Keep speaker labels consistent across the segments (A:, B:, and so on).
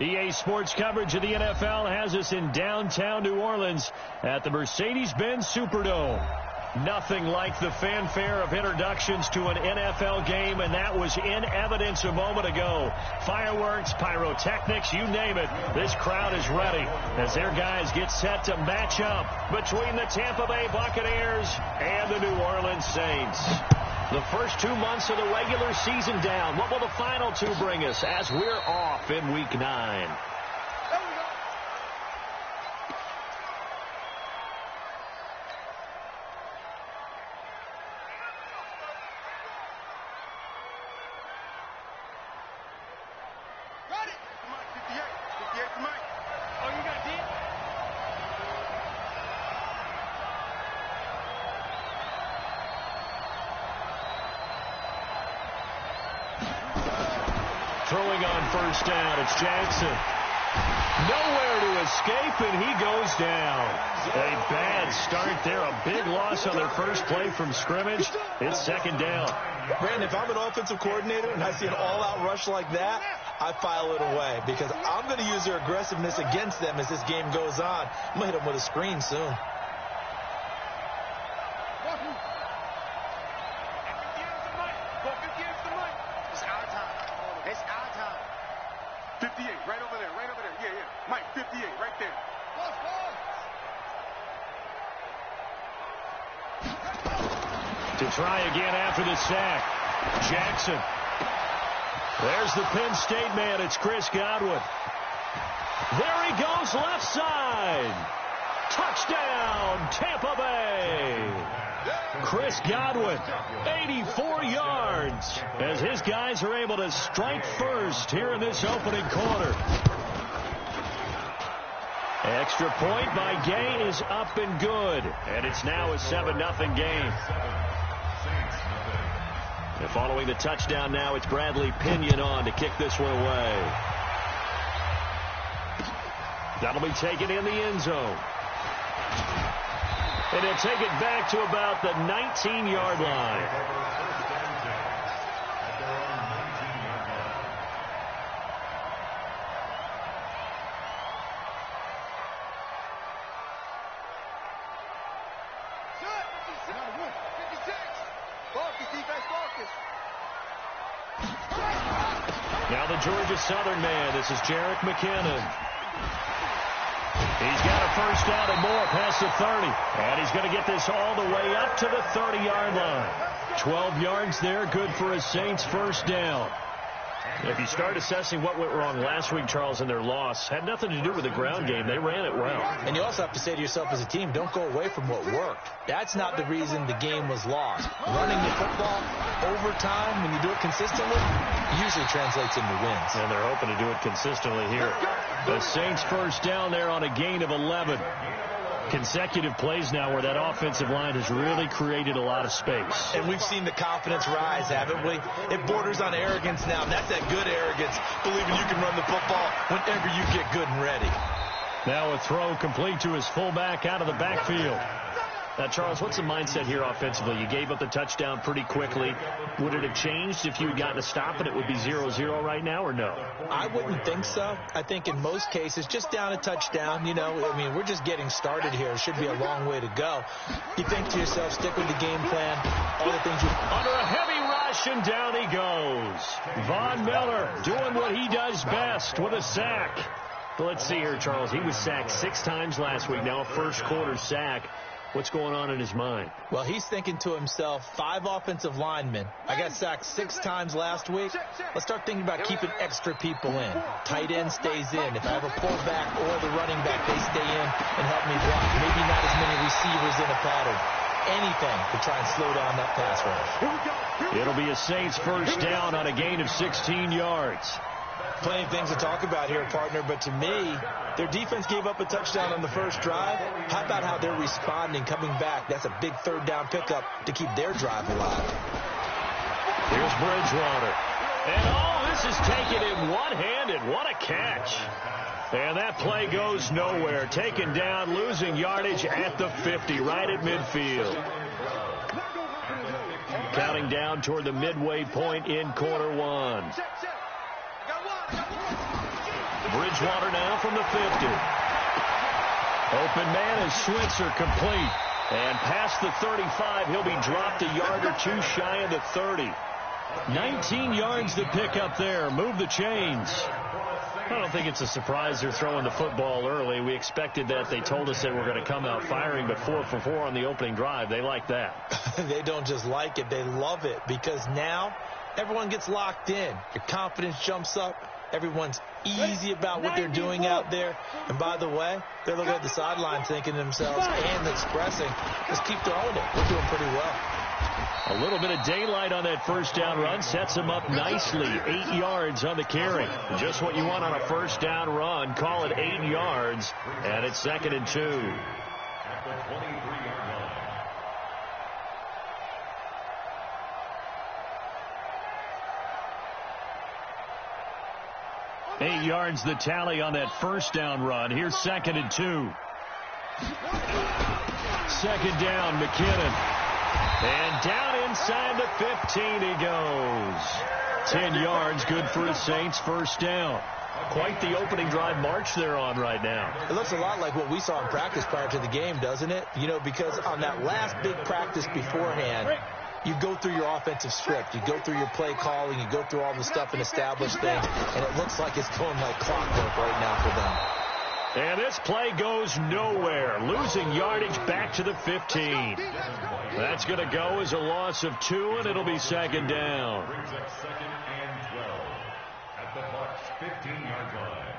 A: EA Sports coverage of the NFL has us in downtown New Orleans at the Mercedes-Benz Superdome. Nothing like the fanfare of introductions to an NFL game, and that was in evidence a moment ago. Fireworks, pyrotechnics, you name it. This crowd is ready as their guys get set to match up between the Tampa Bay Buccaneers and the New Orleans Saints. The first 2 months of the regular season down. What will the final two bring us as we're off in Week 9? Throwing on first down, it's Jackson. Nowhere to escape, and he goes down. A bad start there, a big loss on their first play from scrimmage. It's second down.
B: Brandon, if I'm an offensive coordinator and I see an all-out rush like that, I file it away because I'm going to use their aggressiveness against them as this game goes on. I'm going to hit them with a screen soon.
A: To try again after the sack. Jackson. There's the Penn State man. It's Chris Godwin. There he goes left side. Touchdown, Tampa Bay. Chris Godwin, 84 yards, as his guys are able to strike first here in this opening quarter. Extra point by Gay is up and good, and it's now a 7-0 game. And following the touchdown now, it's Bradley Pinion on to kick this one away. That'll be taken in the end zone. And he'll take it back to about the 19-yard line. Now the Georgia Southern man. This is Jerick McKinnon. He's got a first down and more past the 30. And he's going to get this all the way up to the 30-yard line. 12 yards there, good for a Saints first down. If you start assessing what went wrong last week, Charles, in their loss, had nothing to do with the ground game. They ran it well.
B: And you also have to say to yourself as a team, don't go away from what worked. That's not the reason the game was lost. Running the football over time, when you do it consistently, usually translates into wins.
A: And they're hoping to do it consistently here. The Saints first down there on a gain of 11. Consecutive plays now where that offensive line has really created a lot of space.
B: And we've seen the confidence rise, haven't we? It borders on arrogance now. That's that good arrogance, believing you can run the football whenever you get good and ready.
A: Now a throw complete to his fullback out of the backfield. Now, Charles, what's the mindset here offensively? You gave up the touchdown pretty quickly. Would it have changed if you had gotten a stop and it would be 0-0 right now, or no?
B: I wouldn't think so. I think in most cases, just down a touchdown, you know, I mean, we're just getting started here. It should be a long way to go. You think to yourself, stick with the game plan, all the things you...
A: Under a heavy rush, and down he goes. Von Miller doing what he does best with a sack. But let's see here, Charles. He was sacked 6 times last week. Now a first quarter sack. What's going on in his mind?
B: Well, he's thinking to himself, 5 offensive linemen. I got sacked 6 times last week. Let's start thinking about keeping extra people in. Tight end stays in. If I have a pullback or the running back, they stay in and help me block. Maybe not as many receivers in a pattern. Anything to try and slow down that pass rush.
A: It'll be a Saints first down on a gain of 16 yards.
B: Plenty of things to talk about here, partner, but to me, their defense gave up a touchdown on the first drive. How about how they're responding, coming back? That's a big third down pickup to keep their drive alive.
A: Here's Bridgewater. And this is taken in one-handed. What a catch. And that play goes nowhere. Taken down, losing yardage at the 50, right at midfield. Counting down toward the midway point in quarter one. Bridgewater now from the 50. Open man is Switzer, complete. And past the 35, he'll be dropped a yard or two shy of the 30. 19 yards to pick up there. Move the chains. I don't think it's a surprise they're throwing the football early. We expected that. They told us they were going to come out firing, but 4 for 4 on the opening drive. They like that.
B: They don't just like it. They love it, because now everyone gets locked in. Your confidence jumps up. Everyone's easy about what they're doing out there. And by the way, they're looking at the sideline thinking to themselves and expressing, let's keep throwing it. We're doing pretty well.
A: A little bit of daylight on that first down run sets them up nicely. 8 yards on the carry. Just what you want on a first down run. Call it 8 yards, and it's 2nd and 2. At the 23-yard line. 8 yards the tally on that first down run. Here's 2nd and 2. 2nd down, McKinnon. And down inside the 15 he goes. 10 yards, good for the Saints, first down. Quite the opening drive march they're on right now.
B: It looks a lot like what we saw in practice prior to the game, doesn't it? You know, because on that last big practice beforehand, you go through your offensive script. You go through your play calling. You go through all the stuff and establish things. And it looks like it's going like clockwork right now for them.
A: And this play goes nowhere. Losing yardage back to the 15. That's going to go as a loss of 2, and it'll be 2nd down. Brings up 2nd and 12 at the Bucs 15-yard line.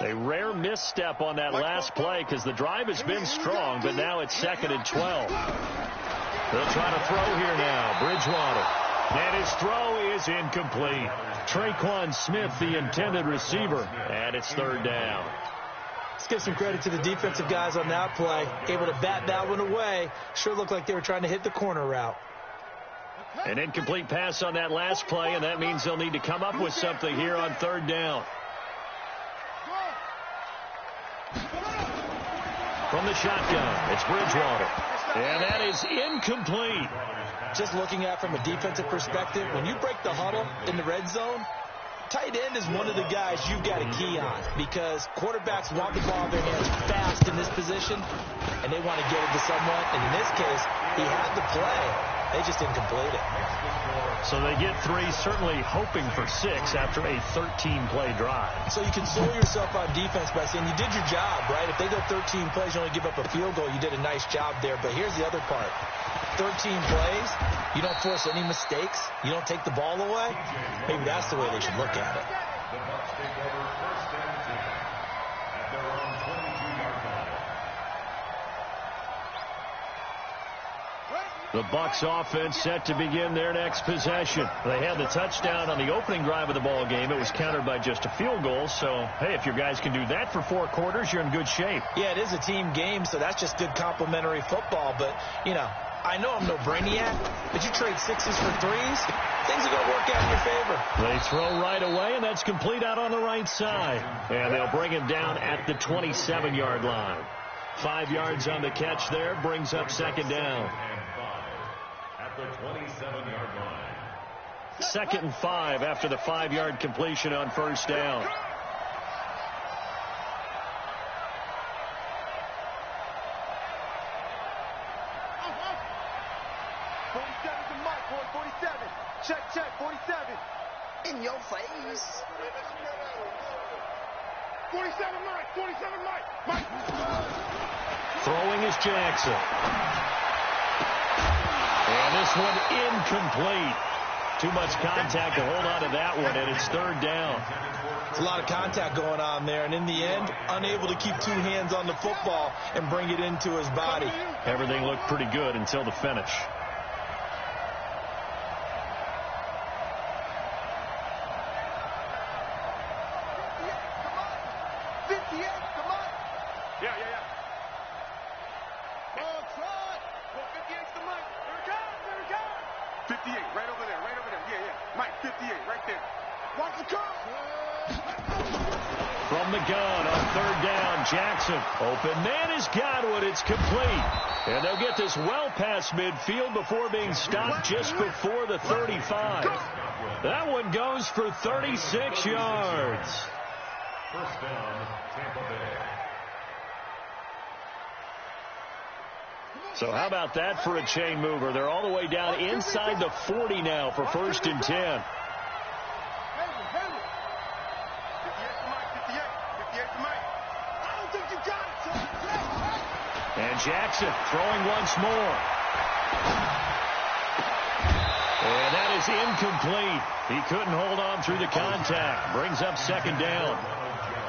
A: A rare misstep on that last play because the drive has been strong, but now it's 2nd and 12. They'll try to throw here now. Bridgewater. And his throw is incomplete. Traquan Smith, the intended receiver, and it's 3rd down.
B: Let's give some credit to the defensive guys on that play. Able to bat that one away. Sure looked like they were trying to hit the corner route.
A: An incomplete pass on that last play, and that means they'll need to come up with something here on 3rd down. From the shotgun, it's Bridgewater. And that is incomplete.
B: Just looking at from a defensive perspective, when you break the huddle in the red zone, tight end is one of the guys you've got to key on, because quarterbacks want the ball in their hands fast in this position, and they want to get it to someone. And in this case, he had the play. They just didn't complete it.
A: So they get 3, certainly hoping for 6 after a 13-play drive.
B: So you console yourself on defense by saying you did your job, right? If they go 13 plays, you only give up a field goal, you did a nice job there. But here's the other part. 13 plays, you don't force any mistakes, you don't take the ball away. Maybe that's the way they should look at it.
C: The Bucs take over 1st and 10 at their own 22-yard line.
A: The Bucs offense set to begin their next possession. They had the touchdown on the opening drive of the ball game. It was countered by just a field goal. So, hey, if your guys can do that for 4 quarters, you're in good shape.
B: Yeah, it is a team game, so that's just good complimentary football. But, you know, I know I'm no brainiac, but you trade 6s for 3s, things are going to work out in your favor.
A: They throw right away, and that's complete out on the right side. And they'll bring him down at the 27-yard line. 5 yards on the catch there, brings up 2nd down.
C: At the 27-yard line.
A: 2nd and 5 after the 5-yard completion on 1st down.
D: Check, 47. In your face. 47 Mike.
A: Throwing is Jackson. And this one incomplete. Too much contact to hold on to that one, and it's 3rd down.
B: There's a lot of contact going on there, and in the end, unable to keep 2 hands on the football and bring it into his body.
A: Everything looked pretty good until the finish. From the gun on 3rd down, Jackson. Open man has got one. It's complete. And they'll get this well past midfield before being stopped just before the 35. That one goes for 36 yards.
C: First down, Tampa Bay.
A: So how about that for a chain mover? They're all the way down inside the 40 now for 1st and 10. And Jackson throwing once more. And that is incomplete. He couldn't hold on through the contact. Brings up 2nd down.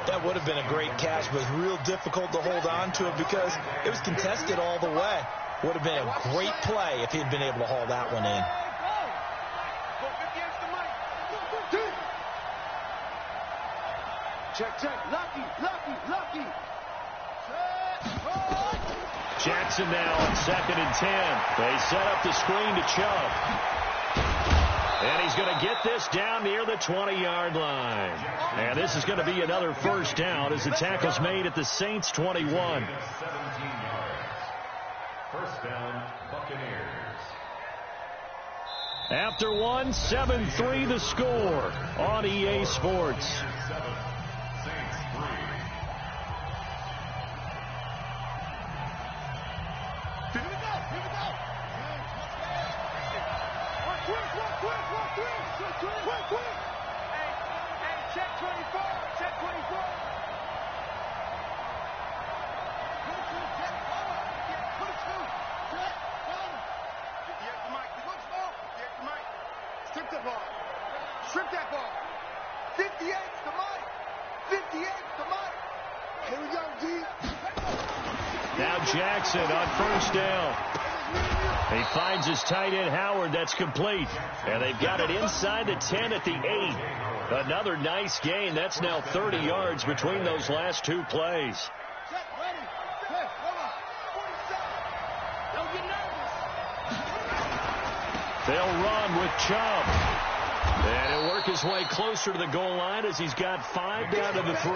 B: That would have been a great catch, but it was real difficult to hold on to it because it was contested all the way. Would have been a great play if he'd been able to haul that one in.
D: Check. Lucky.
A: Jackson now on 2nd and 10. They set up the screen to Chubb. And he's going to get this down near the 20-yard line. And this is going to be another 1st down as the tackle's made at the Saints' 21.
C: 17 yards. First down, Buccaneers.
A: After 1, 7-3 the score on EA Sports.
C: Saints 3.
D: Check 24. Strip that ball. 58's the Mike. 58's the Mike. Here we go, D.
A: Now Jackson on 1st down. He finds his tight end Howard. That's complete. And they've got it inside the 10 at the 8. Another nice gain. That's now 30 yards between those last 2 plays. They'll run with Chubb. And he'll work his way closer to the goal line as he's got 5 down to the 3.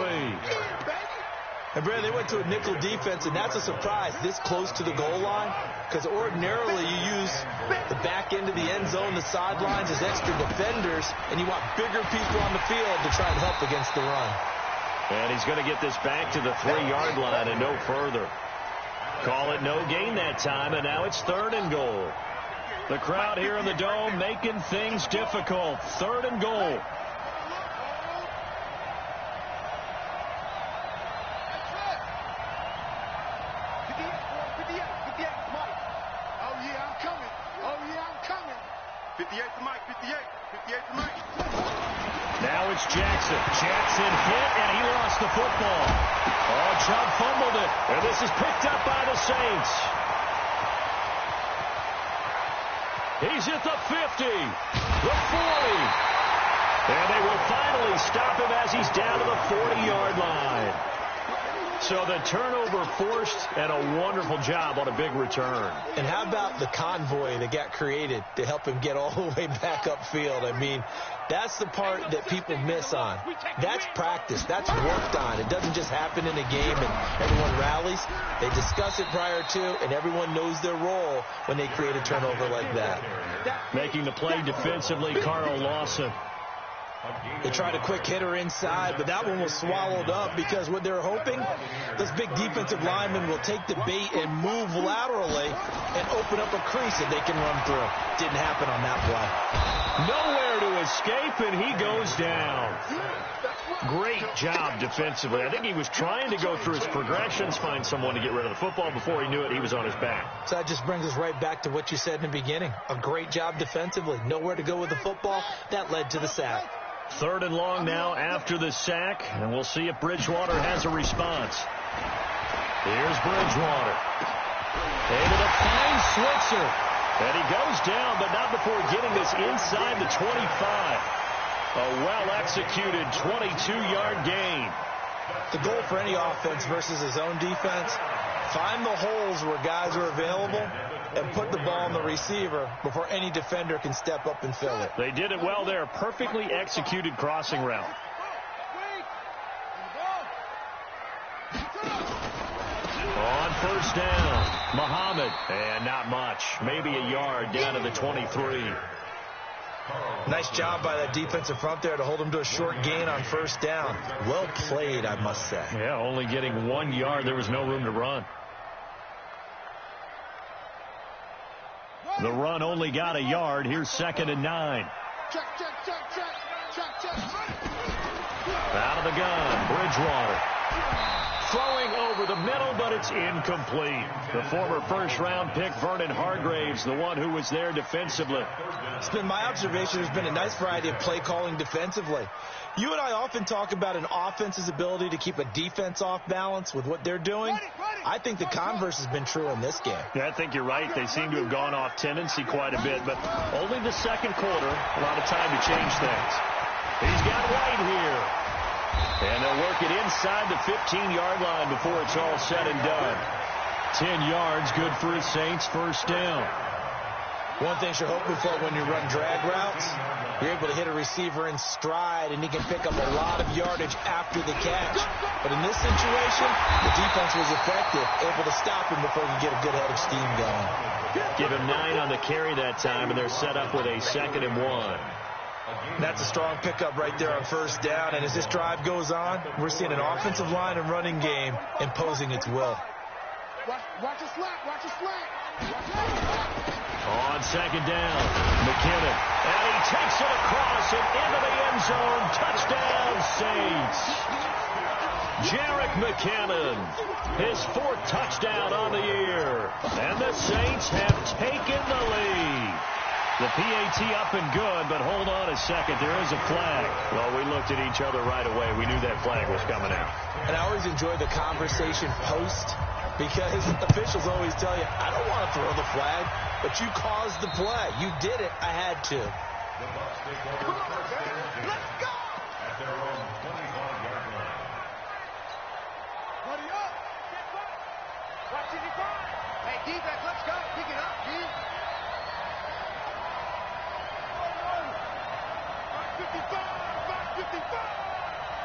B: And, Brad, they went to a nickel defense, and that's a surprise this close to the goal line because ordinarily you use the back end of the end zone, the sidelines as extra defenders, and you want bigger people on the field to try and help against the run.
A: And he's going to get this back to the 3-yard line and no further. Call it no gain that time, and now it's 3rd and goal. The crowd here in the Dome making things difficult. 3rd and goal. Now it's Jackson. Jackson hit, and he lost the football. Oh, Chubb fumbled it, and this is picked up by the Saints. He's at the 50, the 40. And they will finally stop him as he's down to the 40-yard line. So the turnover forced, and a wonderful job on a big return.
B: And how about the convoy that got created to help him get all the way back upfield? I mean, that's the part that people miss on. That's practice. That's worked on. It doesn't just happen in a game and everyone rallies. They discuss it prior to, and everyone knows their role when they create a turnover like that.
A: Making the play defensively, Carl Lawson.
B: They tried a quick hitter inside, but that one was swallowed up because what they're hoping, this big defensive lineman will take the bait and move laterally and open up a crease that they can run through. Didn't happen on that play.
A: Nowhere to escape, and he goes down. Great job defensively. I think he was trying to go through his progressions, find someone to get rid of the football. Before he knew it, he was on his back.
B: So that just brings us right back to what you said in the beginning. A great job defensively. Nowhere to go with the football. That led to the sack.
A: 3rd and long now after the sack, and we'll see if Bridgewater has a response. Here's Bridgewater. Into the fine Switzer. And he goes down, but not before getting this inside the 25. A well-executed 22-yard gain.
B: The goal for any offense versus his own defense, find the holes where guys are available and put the ball on the receiver before any defender can step up and fill it.
A: They did it well there. Perfectly executed crossing route. On 1st down, Muhammad. And not much. Maybe a yard down to the 23.
B: Nice job by that defensive front there to hold him to a short gain on first down. Well played, I must say.
A: Yeah, only getting 1 yard. There was no room to run. The run only got a yard. Here's 2nd and 9.
D: Check.
A: Out of the gun, Bridgewater. Throwing over the middle, but it's incomplete. The former first-round pick, Vernon Hargraves, the one who was there defensively.
B: It's been my observation there's been a nice variety of play calling defensively. You and I often talk about an offense's ability to keep a defense off balance with what they're doing. I think the converse has been true in this game.
A: Yeah, I think you're right. They seem to have gone off tendency quite a bit, but only the second quarter, a lot of time to change things. He's got White here. And they'll work it inside the 15-yard line before it's all said and done. 10 yards, good for the Saints, first down.
B: One thing you're hoping for when you run drag routes, you're able to hit a receiver in stride, and he can pick up a lot of yardage after the catch. But in this situation, the defense was effective, able to stop him before he could get a good head of steam going.
A: Give him 9 on the carry that time, and they're set up with a 2nd and 1.
B: That's a strong pickup right there on first down. And as this drive goes on, we're seeing an offensive line and running game imposing its will.
D: Watch a slack.
A: On 2nd down, McKinnon. And he takes it across and into the end zone. Touchdown, Saints. Jerick McKinnon, his 4th touchdown on the year. And the Saints have taken the lead. The PAT up and good, but hold on a second. There is a flag. Well, we looked at each other right away. We knew that flag was coming out.
B: And I always enjoy the conversation post because officials always tell you, I don't want to throw the flag, but you caused the play. You did it. I had to.
C: The Bucs take over first and 10
D: Let's go!
C: at their own 25-yard line.
D: Buddy up! Watch it, hey, defense, let's go. Pick it up, G. 55!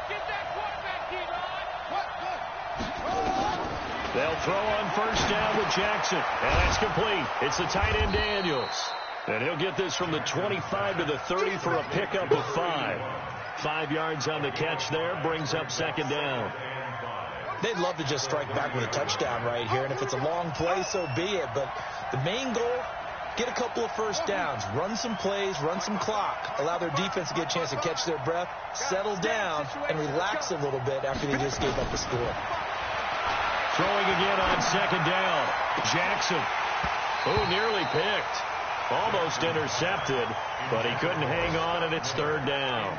D: Get that quarterback, D-Rod!
A: They'll throw on first down with Jackson. And that's complete. It's the tight end Daniels. And he'll get this from the 25 to the 30 for a pickup of 5. 5 yards on the catch there. Brings up 2nd down.
B: They'd love to just strike back with a touchdown right here. And if it's a long play, so be it. But the main goal, get a couple of first downs, run some plays, run some clock, allow their defense to get a chance to catch their breath, settle down, and relax a little bit after they just gave up a score.
A: Throwing again on 2nd down. Jackson, who nearly picked. Almost intercepted, but he couldn't hang on, and it's 3rd down.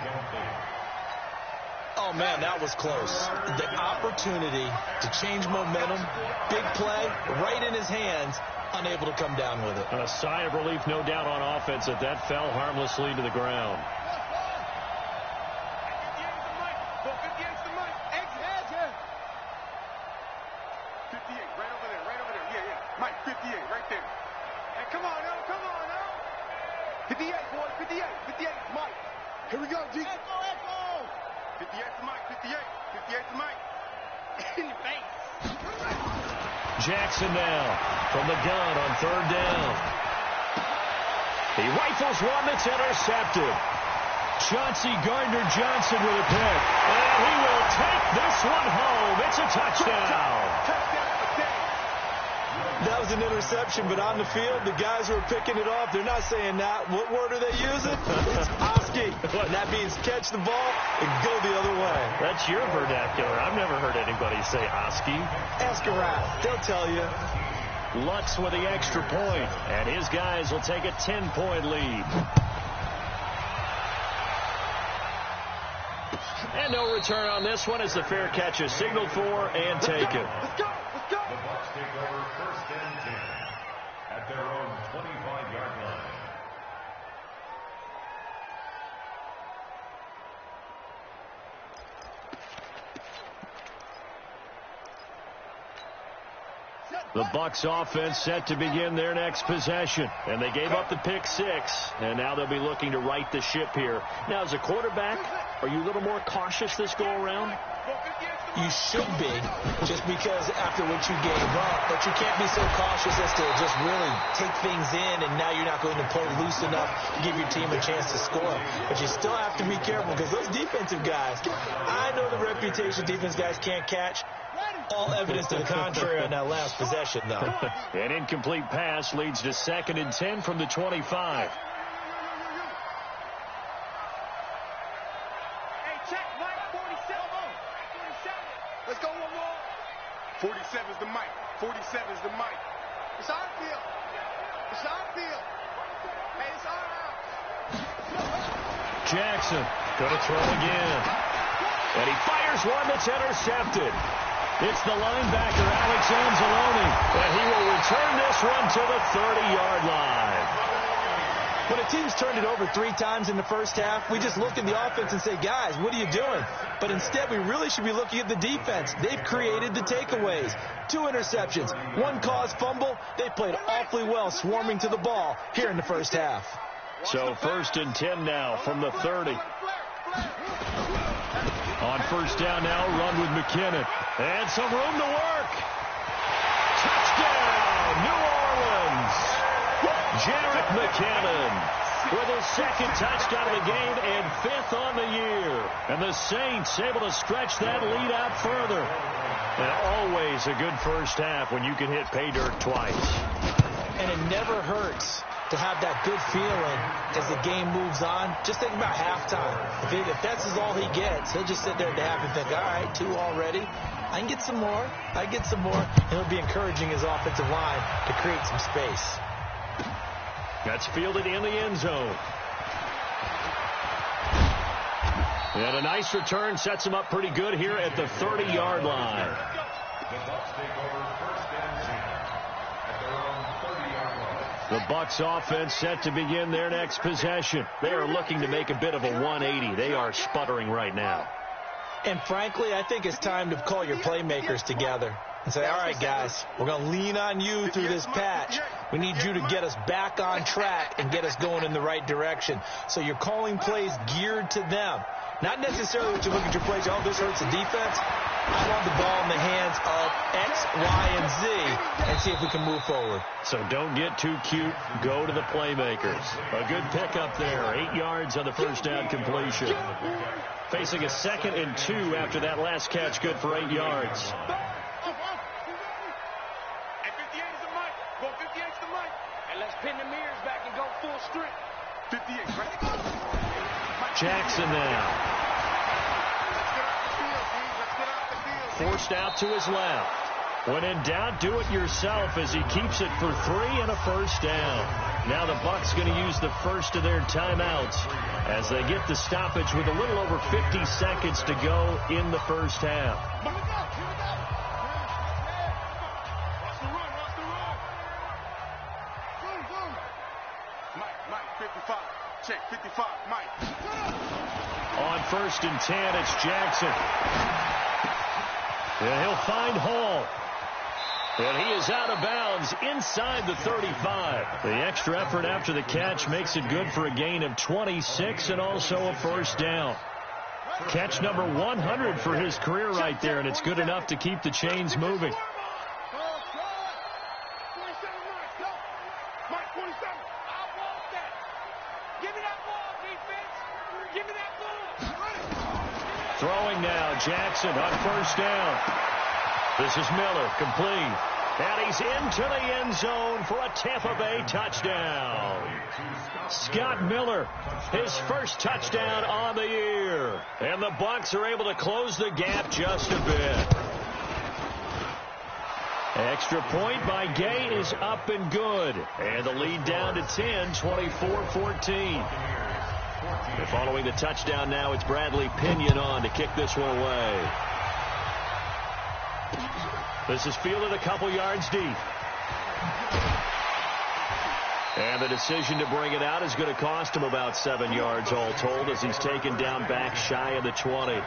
B: Oh, man, that was close. The opportunity to change momentum, big play, right in his hands, unable to come down with it.
A: A sigh of relief, no doubt, on offense that that fell harmlessly to the ground.
D: Mike, 58, right there. Hey, come on now. 58, boys, 58, Mike. Here we go, G. Echo. 58 to Mike, 58 to Mike. In your face.
A: Jackson now from the gun on 3rd down. He rifles one that's intercepted. Chauncey Gardner-Johnson with a pick. And he will take this one home. It's a touchdown.
B: That was an interception, but on the field, the guys who are picking it off, they're not saying that. What word are they using? It's Oski. And that means catch the ball and go the other way.
A: That's your vernacular. I've never heard anybody say Oski.
B: Ask around. They'll tell you.
A: Lutz with the extra point, and his guys will take a 10-point lead. And no return on this one as the fair catch is signaled for and taken.
D: Let's go.
C: The Bucs take over first and 10 at their own 25-yard line.
A: The Bucs offense set to begin their next possession. And they gave up the pick 6. And now they'll be looking to right the ship here. Now, as a quarterback, are you a little more cautious this go around?
B: You should be, just because after what you gave up, but you can't be so cautious as to just really take things in, and now you're not going to play loose enough to give your team a chance to score. But you still have to be careful, because those defensive guys, I know the reputation defense guys can't catch. All evidence to the contrary on that last possession, though.
A: An incomplete pass leads to 2nd and 10 from the 25.
D: Let's go one more. 47's the mic. 47's the mic. It's our field. It's our field. Hey, it's our house.
A: Jackson going to throw again. And he fires one that's intercepted. It's the linebacker, Alex Anzalone. And he will return this one to the 30-yard line.
B: When a team's turned it over 3 times in the first half, we just look at the offense and say, guys, what are you doing? But instead, we really should be looking at the defense. They've created the takeaways. 2 interceptions, 1 caused fumble. They played awfully well swarming to the ball here in the first half.
A: So 1st and 10 now from the 30. On 1st down now, run with McKinnon. And some room to work. Touchdown, New Orleans. Jarrett McKinnon with his 2nd touchdown of the game and 5th on the year. And the Saints able to stretch that lead out further. And always a good first half when you can hit pay dirt twice.
B: And it never hurts to have that good feeling as the game moves on. Just think about halftime. If that's all he gets, he'll just sit there at the half and think, all right, 2 already. I can get some more. I get some more. And he'll be encouraging his offensive line to create some space.
A: That's fielded in the end zone. And a nice return sets him up pretty good here at the 30-yard line.
C: The Bucs take over 1st and 10 at their own 30-yard line.
A: The Bucs offense set to begin their next possession. They are looking to make a bit of a 180. They are sputtering right now.
B: And frankly, I think it's time to call your playmakers together and say, all right, guys, we're going to lean on you through this patch. We need you to get us back on track and get us going in the right direction. So you're calling plays geared to them. Not necessarily that you look at your plays, oh, this hurts the defense. I want the ball in the hands of X, Y, and Z and see if we can move forward.
A: So don't get too cute. Go to the playmakers. A good pickup there. 8 yards on the 1st down completion. Facing a 2nd and 2 after that last catch, good for 8 yards.
D: Let's pin the mirrors back and go full strength. 58, right?
A: Jackson now. Forced out to his left. When in doubt, do it yourself as he keeps it for 3 and a 1st down. Now the Bucs going to use the first of their timeouts as they get the stoppage with a little over 50 seconds to go in the first half.
D: Mike, 55. Check, 55, Mike.
A: On 1st and 10, it's Jackson. And he'll find Hall. And he is out of bounds inside the 35. The extra effort after the catch makes it good for a gain of 26 and also a 1st down. Catch number 100 for his career right there, and it's good enough to keep the chains moving. Throwing now, Jackson on 1st down. This is Miller, complete. And he's into the end zone for a Tampa Bay touchdown. Scott Miller, his first touchdown on the year. And the Bucs are able to close the gap just a bit. Extra point by Gay is up and good. And the lead down to 10, 24-14. And following the touchdown now, it's Bradley Pinion on to kick this one away. This is fielded a couple yards deep. And the decision to bring it out is going to cost him about 7 yards all told as he's taken down back shy of the 20.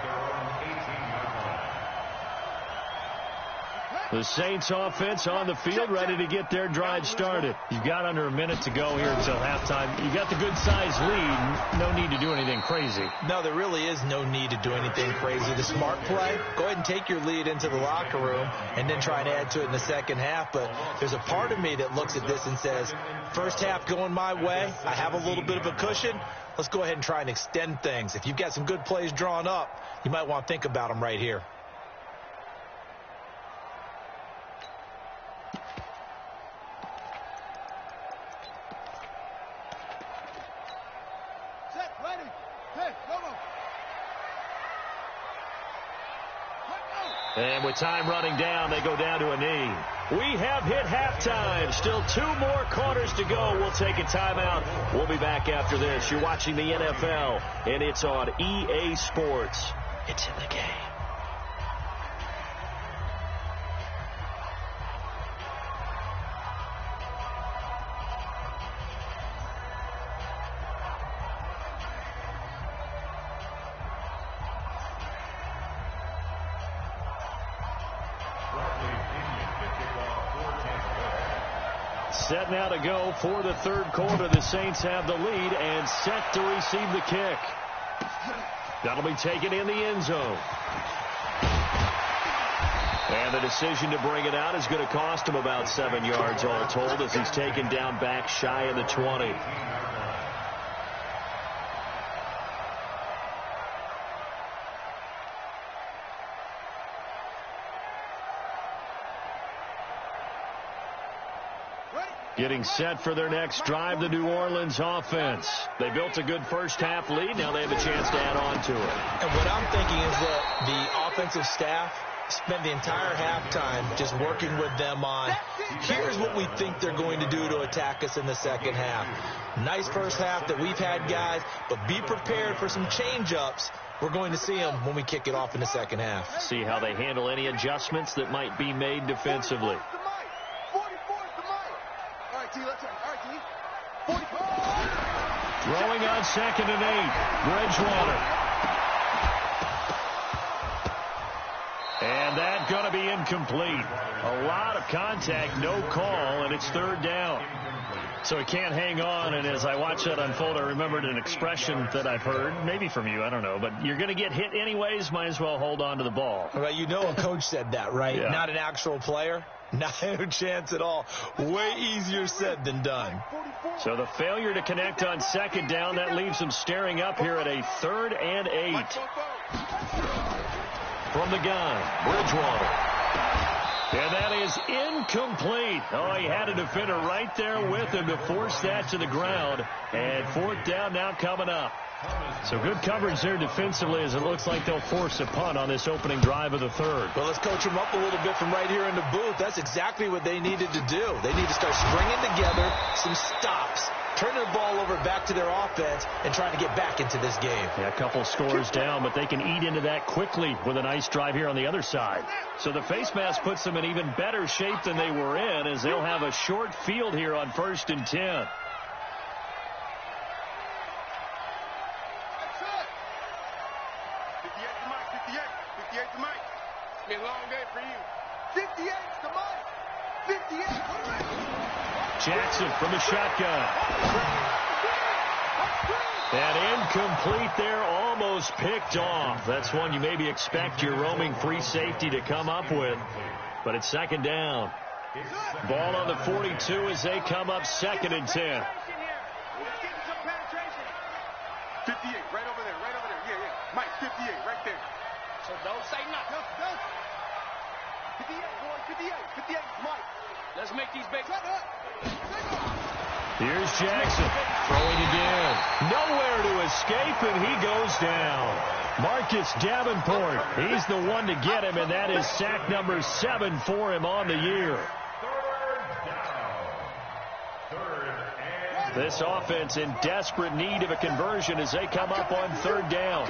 A: The Saints offense on the field, ready to get their drive started. You've got under a minute to go here until halftime. You got the good-sized lead. No need to do anything crazy.
B: No, there really is no need to do anything crazy. The smart play, go ahead and take your lead into the locker room and then try and add to it in the second half. But there's a part of me that looks at this and says, first half going my way, I have a little bit of a cushion. Let's go ahead and try and extend things. If you've got some good plays drawn up, you might want to think about them right here.
A: And with time running down, they go down to a knee. We have hit halftime. Still 2 more quarters to go. We'll take a timeout. We'll be back after this. You're watching the NFL, and it's on EA Sports. It's in the game. Set now to go for the third quarter. The Saints have the lead and set to receive the kick. That'll be taken in the end zone. And the decision to bring it out is going to cost him about 7 yards all told as he's taken down back shy of the 20. Getting set for their next drive, the New Orleans offense. They built a good first-half lead. Now they have a chance to add on to it.
B: And what I'm thinking is that the offensive staff spent the entire halftime just working with them on, here's what we think they're going to do to attack us in the second half. Nice first half that we've had, guys, but be prepared for some change-ups. We're going to see them when we kick it off in the second half.
A: See how they handle any adjustments that might be made defensively. Throwing on 2nd and 8. Bridgewater. And that's going to be incomplete. A lot of contact, no call, and it's 3rd down. So he can't hang on, and as I watch that unfold, I remembered an expression that I've heard, maybe from you, I don't know, but you're going to get hit anyways, might as well hold on to the ball.
B: Well, you know a coach said that, right?
A: Yeah.
B: Not an actual player. Not a chance at all. Way easier said than done.
A: So the failure to connect on 2nd down, that leaves them staring up here at a 3rd and 8. From the gun, Bridgewater. And that is incomplete. Oh, he had a defender right there with him to force that to the ground. And 4th down now coming up. So good coverage there defensively as it looks like they'll force a punt on this opening drive of the 3rd.
B: Well, let's coach them up a little bit from right here in the booth. That's exactly what they needed to do. They need to start stringing together some stops, turn their ball over back to their offense, and trying to get back into this game.
A: Yeah, a couple scores down, but they can eat into that quickly with a nice drive here on the other side. So the face mask puts them in even better shape than they were in as they'll have a short field here on 1st and 10.
D: 58 to Mike. It's been a long day for you. 58 to Mike. 58.
A: Jackson from the shotgun. And incomplete there, almost picked off. That's one you maybe expect your roaming free safety to come up with. But it's 2nd down. Ball on the 42 as they come up 2nd and 10.
D: 58, right over there, right over there. Yeah, yeah. Mike, 58, right there. So don't say nothing. 58, boy, 58, 58, Mike. Let's make these big.
A: Here's Jackson throwing again. Nowhere to escape, and he goes down. Marcus Davenport, he's the one to get him, and that is sack number 7 for him on the year. This offense in desperate need of a conversion as they come up on 3rd down.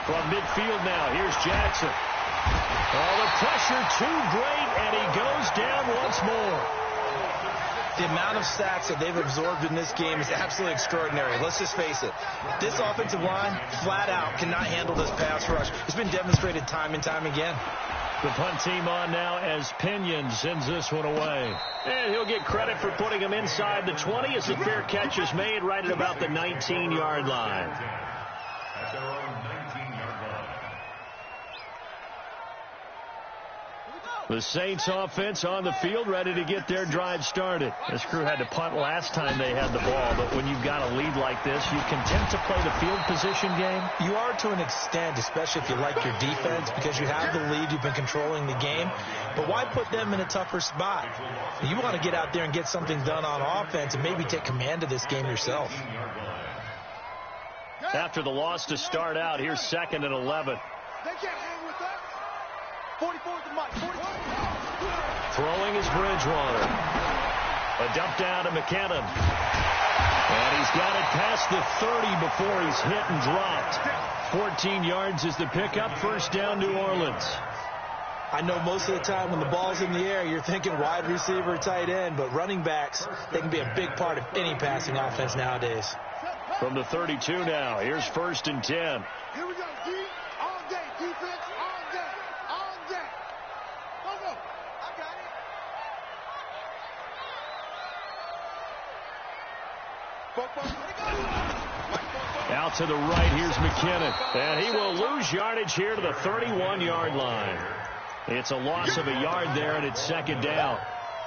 A: From midfield now. Here's Jackson. Oh, the pressure too great, and he goes down once more.
B: The amount of sacks that they've absorbed in this game is absolutely extraordinary. Let's just face it. This offensive line, flat out, cannot handle this pass rush. It's been demonstrated time and time again.
A: The punt team on now as Pinion sends this one away. And he'll get credit for putting him inside the 20 as the fair catch is made right at about the 19-yard line.
C: At their own 19-yard line.
A: The Saints offense on the field ready to get their drive started. This crew had to punt last time they had the ball, but when you've got a lead like this, you content to play the field position game?
B: You are to an extent, especially if you like your defense, because you have the lead, you've been controlling the game. But why put them in a tougher spot? You want to get out there and get something done on offense and maybe take command of this game yourself.
A: After the loss to start out, here's 2nd and 11.
D: They can't hang with us. 44 is the mic. 44.
A: Throwing is Bridgewater. A dump down to McKinnon. And he's got it past the 30 before he's hit and dropped. 14 yards is the pickup. First down, New Orleans.
B: I know most of the time when the ball's in the air, you're thinking wide receiver, tight end, but running backs, they can be a big part of any passing offense nowadays.
A: From the 32 now, here's 1st and 10.
D: Here we go, D. All day. Defense, all day. All day. Go, go. I got it.
A: Out to the right, here's McKinnon. And he will lose yardage here to the 31-yard line. It's a loss of a yard there, and it's 2nd down.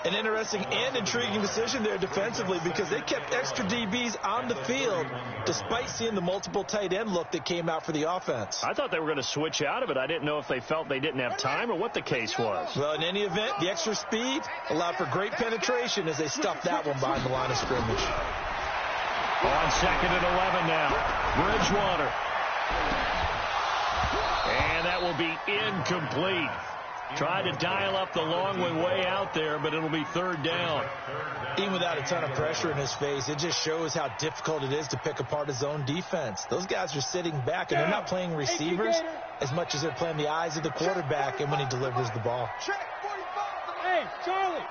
B: An interesting and intriguing decision there defensively because they kept extra DBs on the field despite seeing the multiple tight end look that came out for the offense.
A: I thought they were going to switch out of it. I didn't know if they felt they didn't have time or what the case was.
B: Well, in any event, the extra speed allowed for great penetration as they stuffed that one behind the line of scrimmage.
A: On 2nd and 11 now. Bridgewater. And that will be incomplete. Tried to dial up the long way out there, but it'll be 3rd down.
B: Even without a ton of pressure in his face, it just shows how difficult it is to pick apart his own defense. Those guys are sitting back, and they're not playing receivers as much as they're playing the eyes of the quarterback and when he delivers the ball.
D: Hey, Charlie.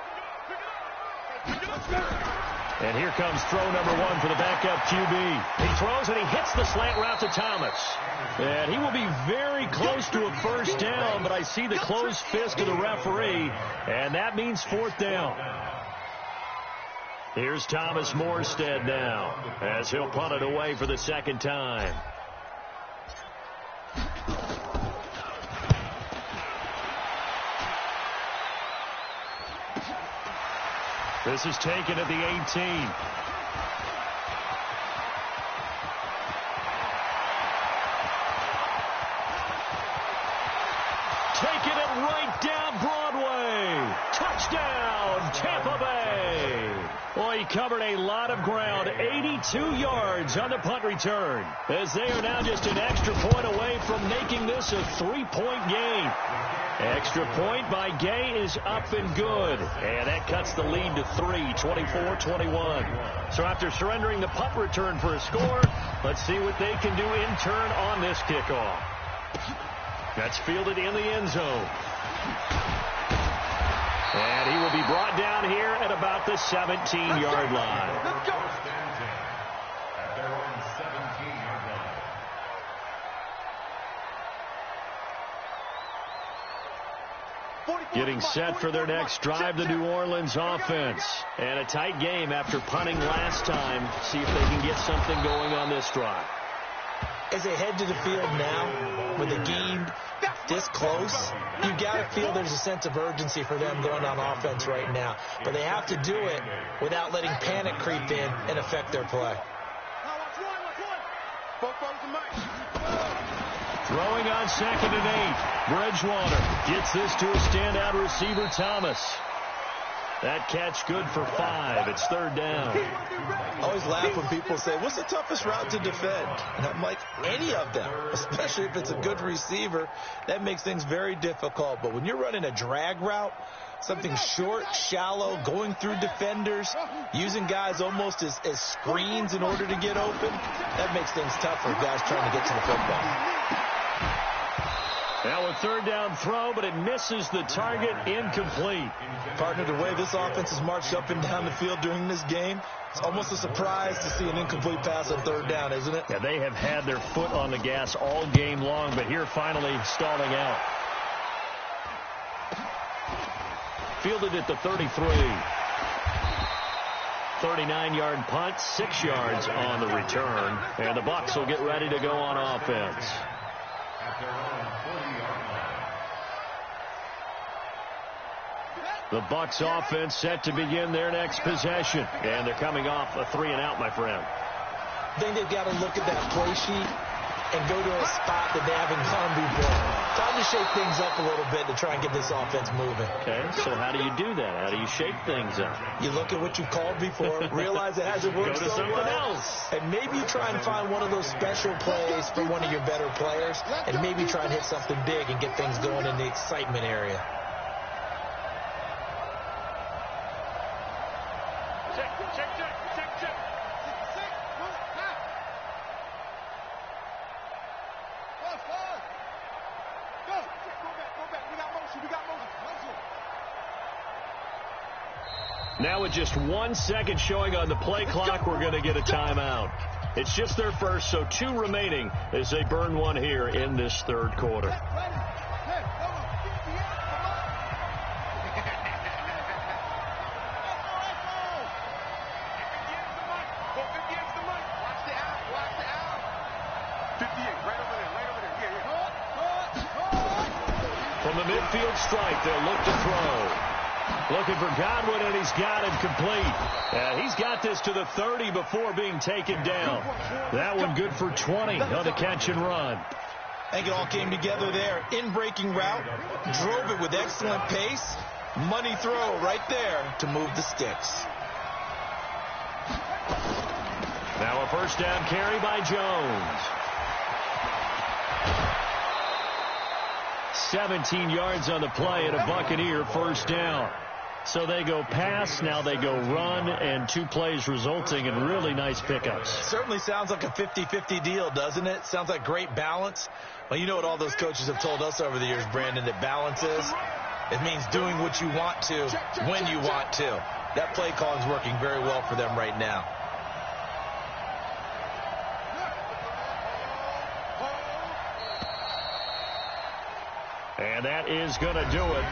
A: And here comes throw number 1 for the backup QB. He throws and he hits the slant route to Thomas. And he will be very close to a first down, but I see the closed fist of the referee, and that means 4th down. Here's Thomas Morstead now as he'll punt it away for the 2nd time. This is taken at the 18. Taking it right down Broadway. Touchdown, Tampa Bay. Boy, he covered a lot of ground. 82 yards on the punt return, as they are now just an extra point away from making this a 3-point game. Extra point by Gay is up and good. And that cuts the lead to 3, 24-21. So after surrendering the punt return for a score, let's see what they can do in turn on this kickoff. That's fielded in the end zone. And he will be brought down here at about the 17-yard line.
C: At their own 17-yard line.
A: Getting set for their next drive, the New Orleans offense. And a tight game after punting last time. See if they can get something going on this drive.
B: As they head to the field now, with the game this close, you got to feel there's a sense of urgency for them going on offense right now. But they have to do it without letting panic creep in and affect their play.
A: Throwing on 2nd and 8. Bridgewater gets this to a standout receiver, Thomas. That catch good for 5. It's 3rd down.
B: I always laugh when people say, what's the toughest route to defend? And I'm like, any of them, especially if it's a good receiver. That makes things very difficult. But when you're running a drag route, something short, shallow, going through defenders, using guys almost as screens in order to get open, that makes things tough for guys trying to get to the football.
A: Now a third down throw, but it misses the target, incomplete.
B: Partner, the way this offense has marched up and down the field during this game, it's almost a surprise to see an incomplete pass on third down, isn't it?
A: Yeah, they have had their foot on the gas all game long, but here finally stalling out. Fielded at the 33. 39-yard punt, 6 yards on the return, and the Bucs will get ready to go on offense.
C: At their own 40-yard line.
A: The Bucs offense set to begin their next possession, and they're coming off a 3-and-out, my friend.
B: I think they've got to look at that play sheet and go to a spot that they haven't gone before. Time to shake things up a little bit to try and get this offense moving.
A: Okay, so how do you do that? How do you shake things up?
B: You look at what you've called before, realize it hasn't worked
A: Go to
B: so
A: something
B: well,
A: else.
B: and maybe you try and find one of those special plays from one of your better players, and maybe try and hit something big and get things going in the excitement area.
A: Now with just 1 second showing on the play clock, we're going to get a timeout. It's just their first, so 2 remaining as they burn one here in this third quarter. From the midfield strike, they'll look to throw. Looking for Godwin, and he's got him complete. He's got this to the 30 before being taken down. That one good for 20 on the catch and run.
B: I think it all came together there. In-breaking route, drove it with excellent pace. Money throw right there to move the sticks.
A: Now a first down carry by Jones. 17 yards on the play and a Buccaneer first down. So they go pass, now they go run, and 2 plays resulting in really nice pickups.
B: Certainly sounds like a 50-50 deal, doesn't it? Sounds like great balance. Well, you know what all those coaches have told us over the years, Brandon, that balance is? It means doing what you want to when you want to. That play calling is working very well for them right now.
A: And that is going to do it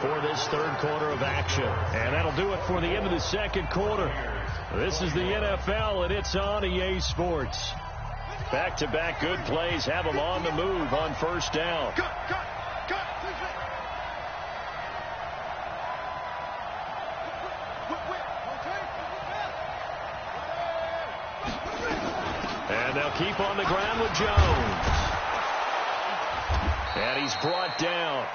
A: for this third quarter of action. And that'll do it for the end of the second quarter. This is the NFL, and it's on EA Sports. Back-to-back good plays have them on the move on first down. And they'll keep on the ground with Jones. And he's brought down.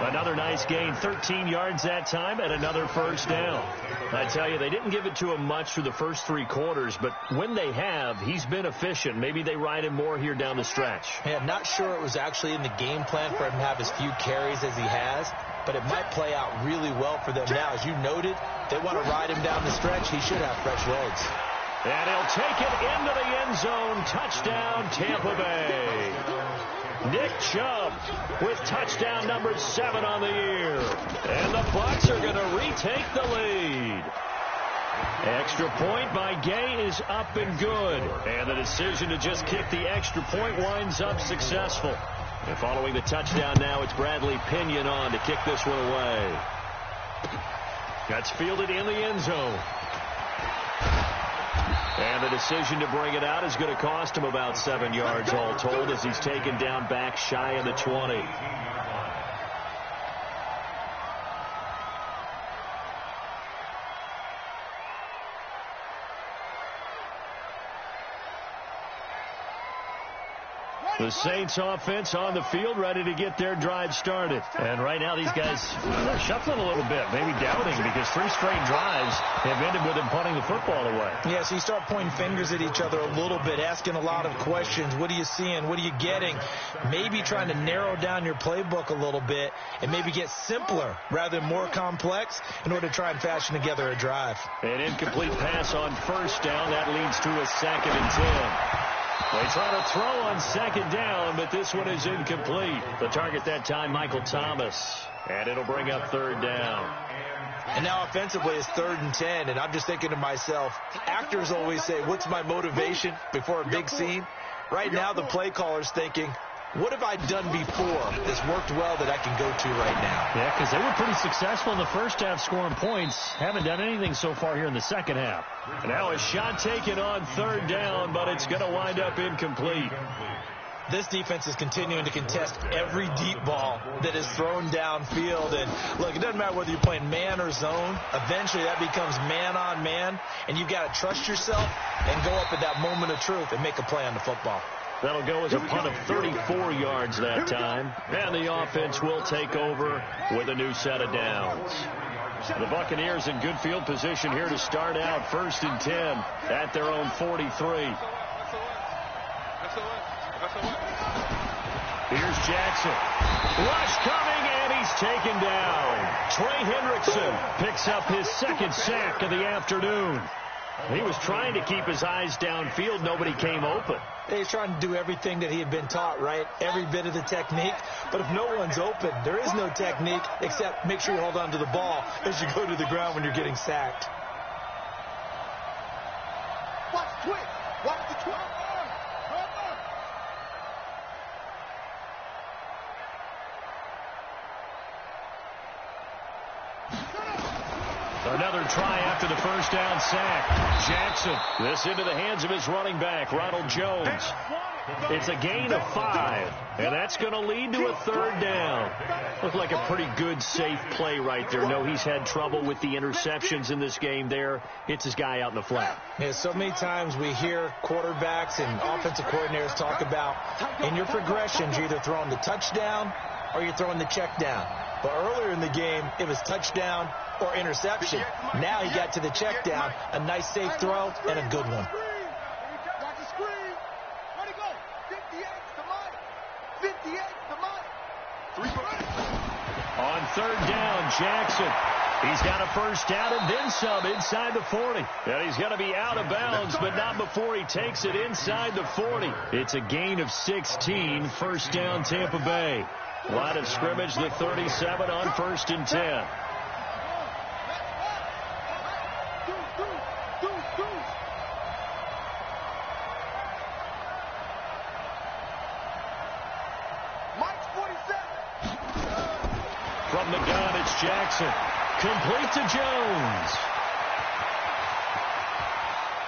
A: Another nice gain, 13 yards that time, and another first down. I tell you, they didn't give it to him much for the first 3 quarters, but when they have, he's been efficient. Maybe they ride him more here down the stretch.
B: Yeah, I'm not sure it was actually in the game plan for him to have as few carries as he has, but it might play out really well for them now. As you noted, they want to ride him down the stretch. He should have fresh legs.
A: And he'll take it into the end zone. Touchdown, Tampa Bay. Nick Chubb with touchdown number 7 on the year. And the Bucs are going to retake the lead. Extra point by Gay is up and good. And the decision to just kick the extra point winds up successful. And following the touchdown now, it's Bradley Pinion on to kick this one away. That's fielded in the end zone. And the decision to bring it out is going to cost him about 7 yards all told as he's taken down back shy of the 20. The Saints offense on the field, ready to get their drive started. And right now these guys are shuffling a little bit, maybe doubting, because 3 straight drives have ended with them punting the football away.
B: Yeah, so you start pointing fingers at each other a little bit, asking a lot of questions. What are you seeing? What are you getting? Maybe trying to narrow down your playbook a little bit and maybe get simpler rather than more complex in order to try and fashion together a drive.
A: An incomplete pass on first down. That leads to a 2nd and 10. They try to throw on second down, but this one is incomplete. The target that time, Michael Thomas. And it'll bring up third down.
B: And now offensively it's 3rd and 10, and I'm just thinking to myself, actors always say, what's my motivation before a big scene? Right now the play caller's thinking, what have I done before that's worked well that I can go to right now?
A: Yeah, because they were pretty successful in the first half scoring points. Haven't done anything so far here in the second half. And now a shot taken on third down, but it's going to wind up incomplete.
B: This defense is continuing to contest every deep ball that is thrown downfield. And, look, it doesn't matter whether you're playing man or zone. Eventually that becomes man on man, and you've got to trust yourself and go up at that moment of truth and make a play on the football.
A: That'll go as a punt of 34 yards that time. And the offense will take over with a new set of downs. The Buccaneers in good field position here to start out. 1st and 10 at their own 43. Here's Jackson. Rush coming, and he's taken down. Trey Hendrickson picks up his 2nd sack of the afternoon. He was trying to keep his eyes downfield. Nobody came open.
B: He's trying to do everything that he had been taught, right? Every bit of the technique. But if no one's open, there is no technique except make sure you hold on to the ball as you go to the ground when you're getting sacked.
D: Watch the twist. Watch the twist.
A: Another try after the first down sack. Jackson, this into the hands of his running back, Ronald Jones. It's a gain of 5, and that's going to lead to a 3rd down. Looked like a pretty good, safe play right there. No, he's had trouble with the interceptions in this game there. Hits his guy out in the flat.
B: Yeah, so many times we hear quarterbacks and offensive coordinators talk about in your progressions, you're either throwing the touchdown or you're throwing the check down. But earlier in the game, it was touchdown or interception. Now he got to the check down, a nice safe throw, and a good one.
D: Watch the screen. Where'd he go? 58 to Mike. 58 to Mike. 3
A: On 3rd down, Jackson. He's got a first down and then some inside the 40. And he's going to be out of bounds, but not before he takes it inside the 40. It's a gain of 16, 1st down Tampa Bay. Line of scrimmage, the 37 on 1st and 10. From the gun, it's Jackson. Complete to Jones.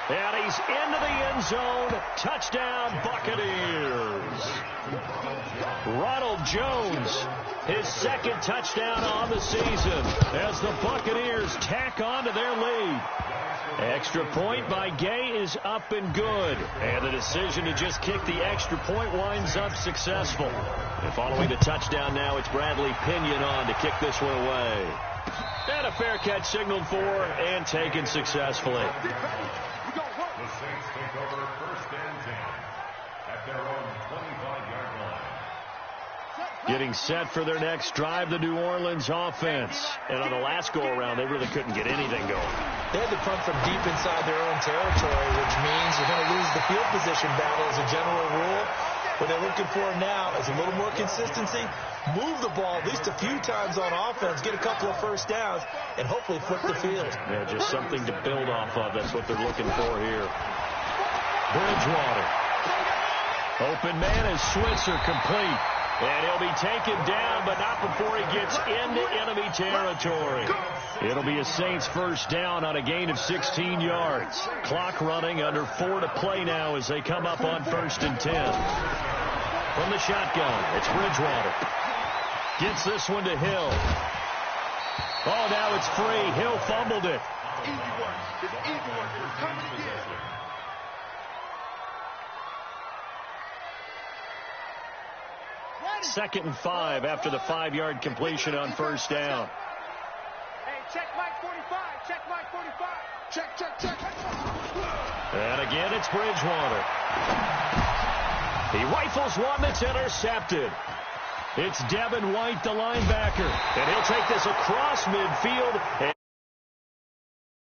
A: And he's into the end zone. Touchdown, Buccaneers. Ronald Jones, his 2nd touchdown on the season as the Buccaneers tack on to their lead. Extra point by Gay is up and good. And the decision to just kick the extra point winds up successful. And following the touchdown now, it's Bradley Pinion on to kick this one away. And a fair catch signaled for and taken successfully.
C: The Saints take over 1st and 10 at their own 25-yard line.
A: Getting set for their next drive, the New Orleans offense. And on the last go-around, they really couldn't get anything going.
B: They had to punt from deep inside their own territory, which means you're going to lose the field position battle as a general rule. What they're looking for now is a little more consistency. Move the ball at least a few times on offense, get a couple of first downs, and hopefully flip the field.
A: Yeah, just something to build off of. That's what they're looking for here. Bridgewater. Open man is Switzer, complete. And he'll be taken down, but not before he gets into enemy territory. It'll be a Saints first down on a gain of 16 yards. Clock running, under 4 to play now as they come up on 1st and 10. From the shotgun, it's Bridgewater. Gets this one to Hill. Oh, now it's free. Hill fumbled it.
D: Easy work. It's easy work. It's coming again.
A: Second and 5 after the 5-yard completion on first down.
D: Hey, check Mike 45. Check Mike 45. Check.
A: And again, it's Bridgewater. He rifles one that's intercepted. It's Devin White, the linebacker. And he'll take this across midfield, and